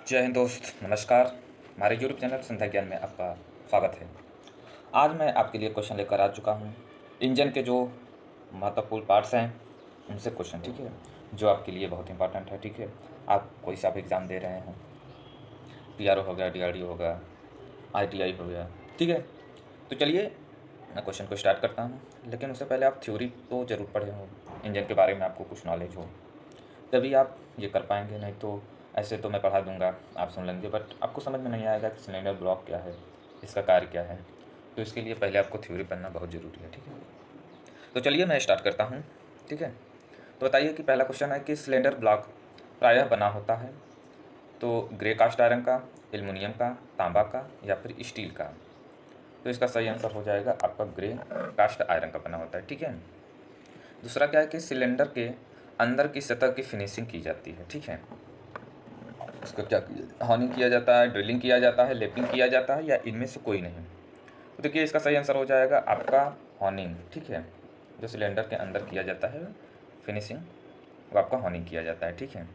जय हिंद दोस्त, नमस्कार। हमारे यूट्यूब चैनल संध्या ज्ञान में आपका स्वागत है। आज मैं आपके लिए क्वेश्चन लेकर आ चुका हूँ। इंजन के जो महत्वपूर्ण पार्ट्स हैं उनसे क्वेश्चन, ठीक है, जो आपके लिए बहुत इंपॉर्टेंट है। ठीक है, आप कोई सा भी एग्ज़ाम दे रहे हैं, PRO हो गया, DRDO हो गया, ITI हो गया, ठीक है। तो चलिए मैं क्वेश्चन को स्टार्ट करता हूँ, लेकिन उससे पहले आप थ्योरी तो ज़रूर पढ़े हो, इंजन के बारे में आपको कुछ नॉलेज हो, तभी आप ये कर पाएंगे। नहीं तो ऐसे तो मैं पढ़ा दूंगा, आप सुन लेंगे, बट आपको समझ में नहीं आएगा कि सिलेंडर ब्लॉक क्या है, इसका कार्य क्या है। तो इसके लिए पहले आपको थ्योरी पढ़ना बहुत ज़रूरी है, ठीक है। तो चलिए मैं स्टार्ट करता हूँ, ठीक है। तो बताइए कि पहला क्वेश्चन है कि सिलेंडर ब्लॉक प्रायः बना होता है तो ग्रे कास्ट आयरन का, एल्युमिनियम का, तांबा का या फिर स्टील का। तो इसका सही आंसर हो जाएगा आपका ग्रे कास्ट आयरन का बना होता है, ठीक है। दूसरा क्या है कि सिलेंडर के अंदर की सतह की फिनिशिंग की जाती है, ठीक है। उसको क्या किया जाता है, हॉनिंग किया जाता है, ड्रिलिंग किया जाता है, लेपिंग किया जाता है, या इनमें से कोई नहीं। तो देखिए इसका सही आंसर हो जाएगा आपका हॉनिंग, ठीक है। जो सिलेंडर के अंदर किया जाता है फिनिशिंग, वो आपका हॉनिंग किया जाता है, ठीक है।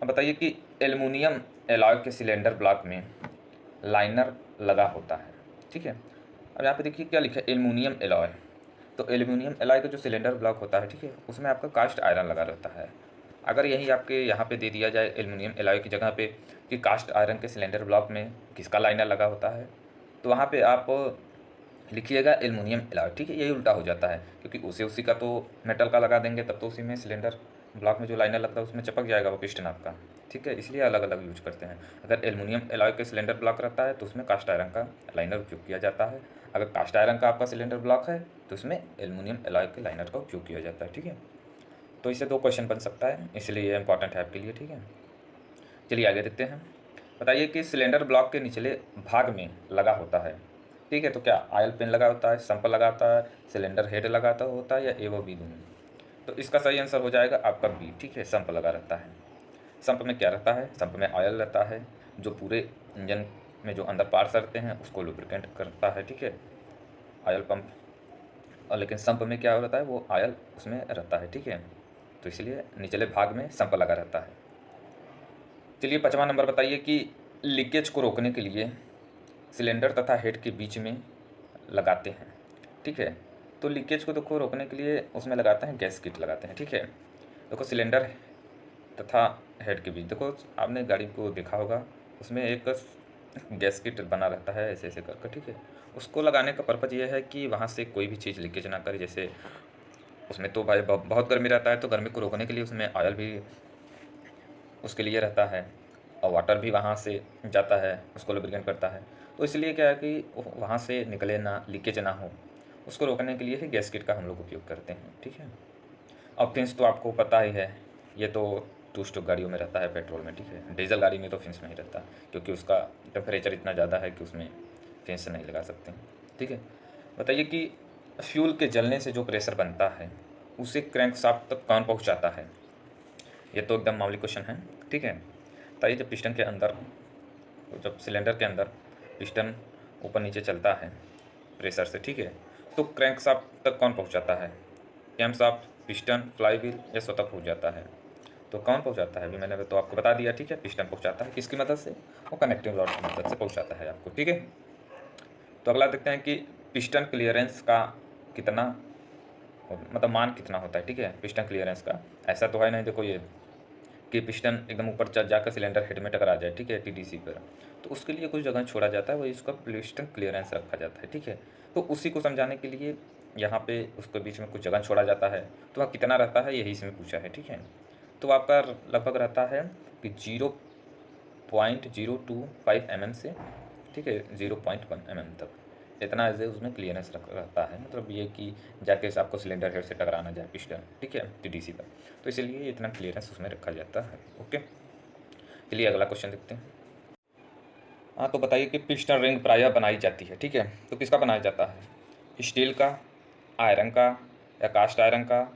अब बताइए कि एल्युमिनियम एलॉय के सिलेंडर ब्लॉक में लाइनर लगा होता है, ठीक है। अब यहाँ पे देखिए क्या लिखा है, एल्युमिनियम एलॉय। तो एल्युमिनियम एलॉय का जो सिलेंडर ब्लॉक होता है, ठीक है, उसमें आपका कास्ट आयरन लगा रहता है। अगर यही आपके यहाँ पे दे दिया जाए एल्युमिनियम एलॉय की जगह पे कि कास्ट आयरन के सिलेंडर ब्लॉक में किसका लाइनर लगा होता है, तो वहाँ पे आप लिखिएगा एल्युमिनियम एलॉय, ठीक है। यही उल्टा हो जाता है, क्योंकि उसी का तो मेटल का लगा देंगे तब तो उसी में सिलेंडर ब्लॉक में जो लाइनर लगता है उसमें चिपक जाएगा वो पिस्टन आपका, ठीक है। इसलिए अलग अलग यूज करते हैं। अगर एल्युमिनियम एलॉय के सिलेंडर ब्लॉक रहता है तो उसमें कास्ट आयरन का लाइनर उपयोग किया जाता है। अगर कास्ट आयरन का आपका सिलेंडर ब्लॉक है तो उसमें एल्युमिनियम एलॉय के लाइनर का उपयोग किया जाता है, ठीक है। तो इससे दो क्वेश्चन बन सकता है, इसलिए ये इंपॉर्टेंट है आपके लिए, ठीक है। चलिए आगे देखते हैं। बताइए कि सिलेंडर ब्लॉक के निचले भाग में लगा होता है, ठीक है। तो क्या ऑयल पेन लगा होता है, संप लगा होता है, सिलेंडर हेड लगाता होता है, या ए व बी दोनों। तो इसका सही आंसर हो जाएगा आपका बी, ठीक है। संप लगा रहता है। संप में क्या रहता है, संप में ऑयल रहता है जो पूरे इंजन में जो अंदर पार्ट्स रहते हैं उसको लुब्रिकेंट करता है, ठीक है, ऑयल पंप। और लेकिन संप में क्या रहता है, वो ऑयल उसमें रहता है, ठीक है। तो इसलिए निचले भाग में संप लगा रहता है। चलिए 5वां नंबर बताइए कि लीकेज को रोकने के लिए सिलेंडर तथा हेड के बीच में लगाते हैं, ठीक है। तो लीकेज को देखो रोकने के लिए उसमें लगाते हैं, गैस किट लगाते हैं, ठीक है। देखो सिलेंडर तथा हेड के बीच देखो, आपने गाड़ी को देखा होगा, उसमें एक गैस किट बना रहता है ऐसे ऐसे करके, ठीक है। उसको लगाने का पर्पज़ ये है कि वहाँ से कोई भी चीज़ लीकेज ना करे। जैसे उसमें तो भाई बहुत गर्मी रहता है, तो गर्मी को रोकने के लिए उसमें ऑयल भी उसके लिए रहता है, और वाटर भी वहाँ से जाता है, उसको लुब्रिकेंट करता है। तो इसलिए क्या है कि वहाँ से निकले ना, लीकेज ना हो, उसको रोकने के लिए ही गैस किट का हम लोग उपयोग करते हैं, ठीक है। और फिंस तो आपको पता ही है, ये तो टू स्ट्रोक गाड़ियों में रहता है, पेट्रोल में, ठीक है। डीजल गाड़ी में तो फिंस नहीं रहता, क्योंकि उसका टेम्परेचर इतना ज़्यादा है कि उसमें फिंस नहीं लगा सकते हैं, ठीक है। बताइए कि फ्यूल के जलने से जो प्रेशर बनता है उसे क्रैंकशाफ्ट तक कौन पहुंचाता है। ये तो एकदम मामूली क्वेश्चन है, ठीक है। बताइए जब पिस्टन के अंदर, जब सिलेंडर के अंदर पिस्टन ऊपर नीचे चलता है प्रेशर से, ठीक है, तो क्रैंकशाफ्ट तक कौन पहुंचाता है। कैमशाफ्ट, पिस्टन, फ्लाईव्हील, या स्वतः पहुंच जाता है। तो कौन पहुंचाता है, अभी मैंने तो आपको बता दिया, ठीक है। पिस्टन पहुंचाता है, किसकी मदद से, वो कनेक्टिंग रॉड की मदद से पहुंचाता है आपको, ठीक है। तो अगला देखते हैं कि पिस्टन क्लियरेंस का कितना, मतलब मान कितना होता है, ठीक है, पिस्टन क्लियरेंस का। ऐसा तो है नहीं, देखो ये कि पिस्टन एकदम ऊपर जाकर सिलेंडर हेड में टकरा जाए, ठीक है, TDC पर। तो उसके लिए कुछ जगह छोड़ा जाता है, वही उसका पिस्टन क्लियरेंस रखा जाता है, ठीक है। तो उसी को समझाने के लिए यहाँ पे उसके बीच में कुछ जगह छोड़ा जाता है। तो वह कितना रहता है यही इसमें पूछा है, ठीक है। तो आपका लगभग रहता है कि 0.025 mm से, ठीक है, 0.1 mm तक, इतना एज उसमें क्लियरेंस रहता है। मतलब ये कि जाके से आपको सिलेंडर हेड से टकराना जाए पिस्टन, ठीक है, TDC पर। तो इसीलिए इतना क्लियरेंस उसमें रखा जाता है, ओके। चलिए अगला क्वेश्चन देखते हैं। हाँ, तो बताइए कि पिस्टन रिंग प्रायः बनाई जाती है, ठीक है। तो किसका बनाया जाता है, स्टील का, आयरन का, या कास्ट आयरन का,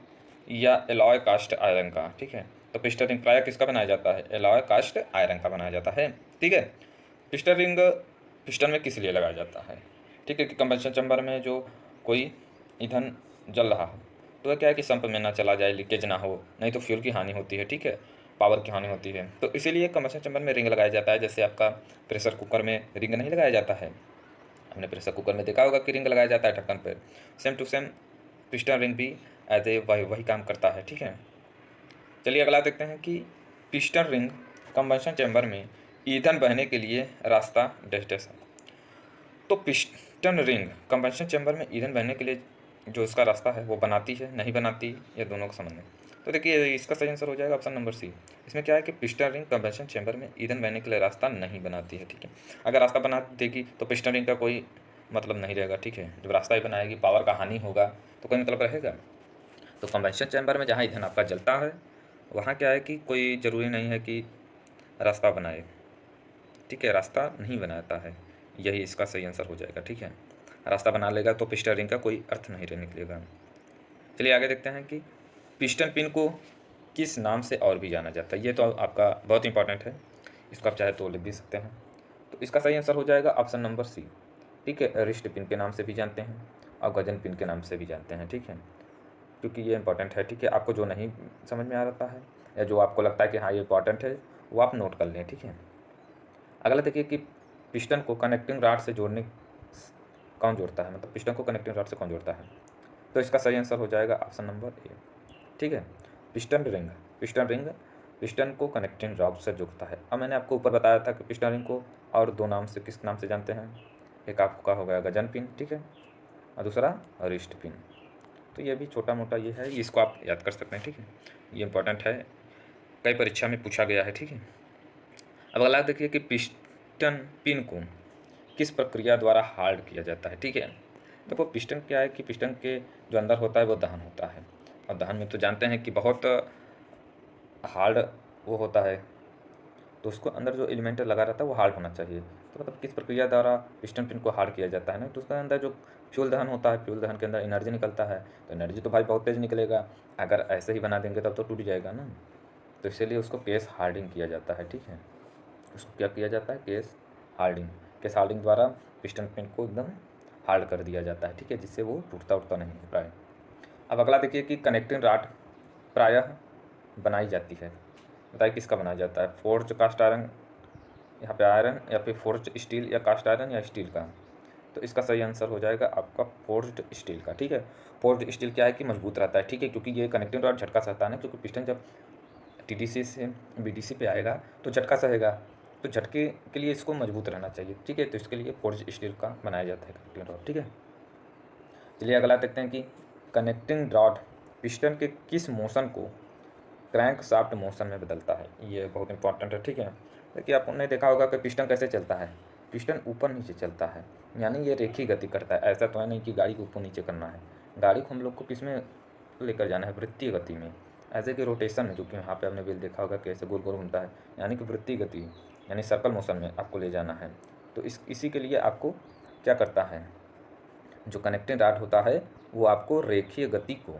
या एलॉय कास्ट आयरन का, ठीक है। तो पिस्टन रिंग प्रायः किसका बनाया जाता है, एलॉय कास्ट आयरन का बनाया जाता है, ठीक है। पिस्टन रिंग पिस्टन में किस लिए लगाया जाता है, ठीक है, कि कंबंशन चैम्बर में जो कोई ईंधन जल रहा हो तो वह क्या है कि संप में ना चला जाए, लीकेज ना हो, नहीं तो फ्यूल की हानि होती है, ठीक है। पावर की हानि होती है। तो इसीलिए कंबशन चैम्बर में रिंग लगाया जाता है, जैसे आपका प्रेशर कुकर में रिंग नहीं लगाया जाता है। हमने प्रेशर कुकर में देखा होगा कि रिंग लगाया जाता है ढक्कन पर। Same to same piston ring भी एज ए वही काम करता है, ठीक है। चलिए अगला देखते हैं कि पिस्टन रिंग कंबशन चैम्बर में ईंधन बहने के लिए रास्ता डैश डैश है। तो पिस्टन रिंग कंबशन चैम्बर में ईंधन बहने के लिए जो इसका रास्ता है वो बनाती है, नहीं बनाती, या दोनों का संबंध है। तो देखिए इसका सही आंसर हो जाएगा ऑप्शन नंबर सी। इसमें क्या है कि पिस्टन रिंग कंबशन चैम्बर में ईंधन बहने के लिए रास्ता नहीं बनाती है, ठीक है। अगर रास्ता बना देगी तो पिस्टन रिंग का कोई मतलब नहीं रहेगा, ठीक है। जब रास्ता ही बनाएगी, पावर का हानि होगा तो कोई मतलब रहेगा। तो कंबशन चैम्बर में जहाँ ईंधन आपका जलता है वहाँ क्या है कि कोई ज़रूरी नहीं है कि रास्ता बनाए, ठीक है। रास्ता नहीं बनाता है, यही इसका सही आंसर हो जाएगा, ठीक है। रास्ता बना लेगा तो पिस्टन रिंग का कोई अर्थ नहीं रहने निकलेगा। चलिए आगे देखते हैं कि पिस्टन पिन को किस नाम से और भी जाना जाता है। ये तो आपका बहुत इंपॉर्टेंट है, इसको आप चाहे तो लिख भी सकते हैं। तो इसका सही आंसर हो जाएगा ऑप्शन नंबर सी, ठीक है। रिस्ट पिन के नाम से भी जानते हैं और गजन पिन के नाम से भी जानते हैं, ठीक है। क्योंकि ये इंपॉर्टेंट है, ठीक है। आपको जो नहीं समझ में आ रहा है या जो आपको लगता है कि हाँ ये इंपॉर्टेंट है, वो आप नोट कर लें, ठीक है। अगला देखिए कि पिस्टन को कनेक्टिंग रॉड से जोड़ने कौन जोड़ता है, मतलब पिस्टन को कनेक्टिंग रॉड से कौन जोड़ता है। तो इसका सही आंसर हो जाएगा ऑप्शन नंबर ए, ठीक है। पिस्टन रिंग पिस्टन को कनेक्टिंग रॉड से जोड़ता है। अब मैंने आपको ऊपर बताया था कि पिस्टन रिंग को और दो नाम से किस नाम से जानते हैं। एक आपका हो गया गजन पिन, ठीक है, और दूसरा रिस्ट पिन। तो ये भी छोटा मोटा ये है, इसको आप याद कर सकते हैं, ठीक है। ये इंपॉर्टेंट है, कई परीक्षा में पूछा गया है, ठीक है। अब अगला देखिए कि पिस्टन पिन को किस प्रक्रिया द्वारा हार्ड किया जाता है, ठीक है। देखो पिस्टन क्या है कि पिस्टन के जो अंदर होता है वो दहन होता है, और दहन में तो जानते हैं कि बहुत हार्ड वो होता है, तो उसको अंदर जो एलिमेंट लगा रहता है वो हार्ड होना चाहिए। तो मतलब किस प्रक्रिया द्वारा पिस्टन पिन को हार्ड किया जाता है ना, तो उसके अंदर जो फ्यूल दहन होता है, फ्यूल दहन के अंदर एनर्जी निकलता है, तो एनर्जी तो भाई बहुत तेज़ निकलेगा। अगर ऐसे ही बना देंगे तब तो टूट जाएगा ना। तो इसीलिए उसको केस हार्डिंग किया जाता है, ठीक है। उसको क्या किया जाता है, केस हार्डिंग द्वारा पिस्टन पिन को एकदम हार्ड कर दिया जाता है, ठीक है, जिससे वो टूटता उठता नहीं है प्राय। अब अगला देखिए कि कनेक्टिंग रॉड प्रायः बनाई जाती है, बताइए किसका बनाया जाता है। फोर्ज कास्ट आयरन, यहाँ पे आयरन, या फिर फोर्ज स्टील, या कास्ट आयरन, या स्टील का। तो इसका सही आंसर हो जाएगा आपका फोर्ज्ड स्टील का, ठीक है। फोर्ज्ड स्टील क्या है कि मजबूत रहता है, ठीक है, क्योंकि ये कनेक्टिंग रॉड झटका सहता है ना, क्योंकि पिस्टन जब टीडीसी से बीडीसी पे आएगा तो झटका सहेगा, तो झटके के लिए इसको मजबूत रहना चाहिए, ठीक है। तो इसके लिए फोर्ज स्टील का बनाया जाता है कनेक्टिंग रॉड, ठीक है। चलिए अगला देखते हैं कि कनेक्टिंग रॉड पिस्टन के किस मोशन को क्रैंक शाफ्ट मोशन में बदलता है। ये बहुत इंपॉर्टेंट है, ठीक है। देखिए आपने देखा होगा कि पिस्टन कैसे चलता है, पिस्टन ऊपर नीचे चलता है, यानी ये रेखीय गति करता है। ऐसा तो है नहीं कि गाड़ी को ऊपर नीचे करना है, गाड़ी को हम लोग को किस में लेकर जाना है, वृत्तीय गति में, ऐसे कि रोटेशन में, क्योंकि यहाँ पे आपने बिल देखा होगा कैसे गोल गोल घूमता है, यानी कि वृत्तीय गति, यानी सर्कल मोशन में आपको ले जाना है। तो इसी के लिए आपको क्या करता है, जो कनेक्टिंग रॉड होता है वो आपको रेखीय गति को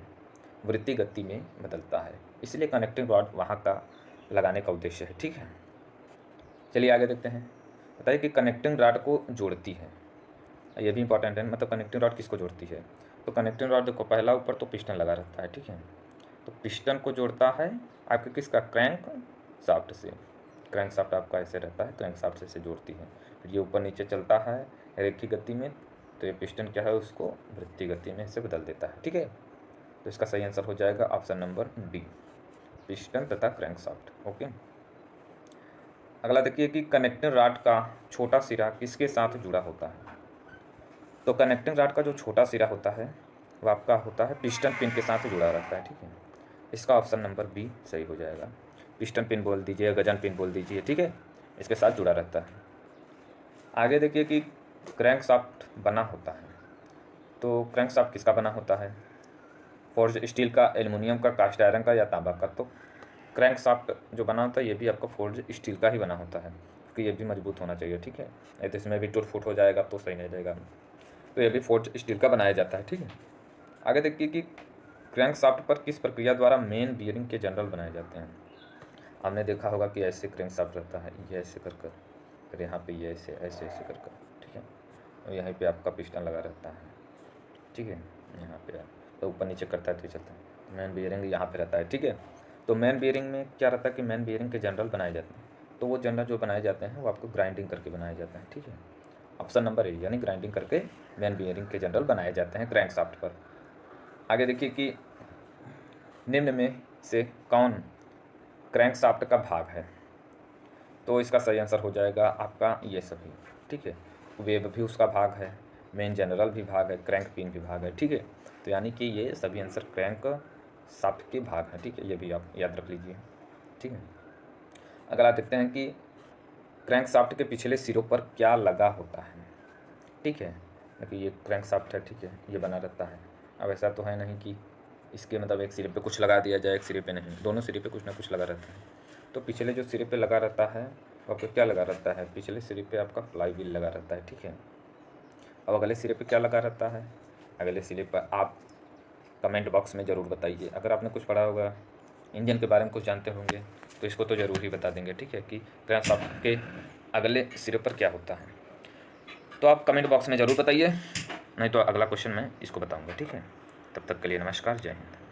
वृत्तीय गति में बदलता है, इसलिए कनेक्टिंग रॉड वहाँ का लगाने का उद्देश्य है, ठीक है। चलिए आगे देखते हैं, बताइए कि कनेक्टिंग रॉड को जोड़ती है, ये भी इंपॉर्टेंट है, मतलब कनेक्टिंग रॉड किसको जोड़ती है। तो कनेक्टिंग रॉड देखो पहला ऊपर तो पिस्टन लगा रहता है, ठीक है। तो पिस्टन को जोड़ता है आपके किसका, क्रैंक शाफ्ट से। क्रैंक शाफ्ट आपका ऐसे रहता है, क्रैंक शाफ्ट से जोड़ती है। फिर ये ऊपर नीचे चलता है रेखीय गति में, तो ये पिस्टन क्या है उसको वृत्तीय गति में से बदल देता है, ठीक है। तो इसका सही आंसर हो जाएगा ऑप्शन नंबर बी, पिस्टन तथा क्रैंक शाफ्ट, ओके। अगला देखिए कि कनेक्टिंग रॉड का छोटा सिरा किसके साथ जुड़ा होता है। तो कनेक्टिंग रॉड का जो छोटा सिरा होता है वो आपका होता है पिस्टन पिन के साथ जुड़ा रहता है, ठीक है। इसका ऑप्शन नंबर बी सही हो जाएगा। पिस्टन पिन बोल दीजिए, गजन पिन बोल दीजिए, ठीक है, इसके साथ जुड़ा रहता है। आगे देखिए कि क्रैंक शाफ्ट बना होता है, तो क्रैंक शाफ्ट किसका बना होता है, फोर्ज स्टील का, एल्युमिनियम का, कास्ट आयरन का, या तांबा का। तो क्रैंक शाफ्ट जो बना होता है ये भी आपका फोर्ज स्टील का ही बना होता है, क्योंकि ये भी मजबूत होना चाहिए, ठीक है। नहीं तो इसमें भी टूट फूट हो जाएगा तो सही नहीं रहेगा। तो ये भी फोर्ज स्टील का बनाया जाता है, ठीक है। आगे देखिए कि क्रैंक शाफ्ट पर किस प्रक्रिया द्वारा मेन बियरिंग के जनरल बनाए जाते हैं। हमने देखा होगा कि ऐसे क्रैंक शाफ्ट रहता है, ये ऐसे कर कर, फिर यहाँ पे ये ऐसे ऐसे ऐसे कर कर, ठीक है, और यहाँ पे आपका पिस्टन लगा रहता है, ठीक है। यहाँ पे तो ऊपर नीचे करता है तो चलता है, मेन बियरिंग यहाँ पे रहता है, ठीक है। तो मेन बियरिंग में क्या रहता है कि मेन बियरिंग के जनरल बनाए जाते हैं, तो वो जनरल जो बनाए जाते हैं वो आपको ग्राइंडिंग करके बनाए जाते हैं, ठीक है। ऑप्शन नंबर ए, यानी ग्राइंडिंग करके मेन बियरिंग के जनरल बनाए जाते हैं क्रैंक शाफ्ट पर। आगे देखिए कि निम्न में से कौन क्रैंक शाफ्ट का भाग है, तो इसका सही आंसर हो जाएगा आपका ये सभी, ठीक है। वेब भी उसका भाग है, मेन जनरल भी भाग है, क्रैंक पिन भी भाग है, ठीक है। तो यानी कि ये सभी आंसर क्रैंक शाफ्ट के भाग हैं, ठीक है, ये भी आप याद रख लीजिए, ठीक है। अगला देखते हैं कि क्रैंक शाफ्ट के पिछले सिरों पर क्या लगा होता है, ठीक है। देखिए ये क्रैंक शाफ्ट है, ठीक है, ये बना रहता है। अब ऐसा तो है नहीं कि इसके मतलब एक सिरे पे कुछ लगा दिया जाए, एक सिरे पे नहीं, दोनों सिरे पे कुछ ना कुछ लगा रहता है। तो पिछले जो सिरे पे लगा रहता है वो आपको क्या लगा रहता है, पिछले सिरे पे आपका फ्लाई व्हील लगा रहता है, ठीक है। अब अगले सिरे पे क्या लगा रहता है, अगले सिरे पर आप कमेंट बॉक्स में ज़रूर बताइए। अगर आपने कुछ पढ़ा होगा, इंजन के बारे में कुछ जानते होंगे, तो इसको तो ज़रूर ही बता देंगे, ठीक है, कि क्रैंक शाफ्ट के अगले सिरे पर क्या होता है। तो आप कमेंट बॉक्स में ज़रूर बताइए, नहीं तो अगला क्वेश्चन मैं इसको बताऊंगा, ठीक है। तब तक के लिए नमस्कार, जय हिंद।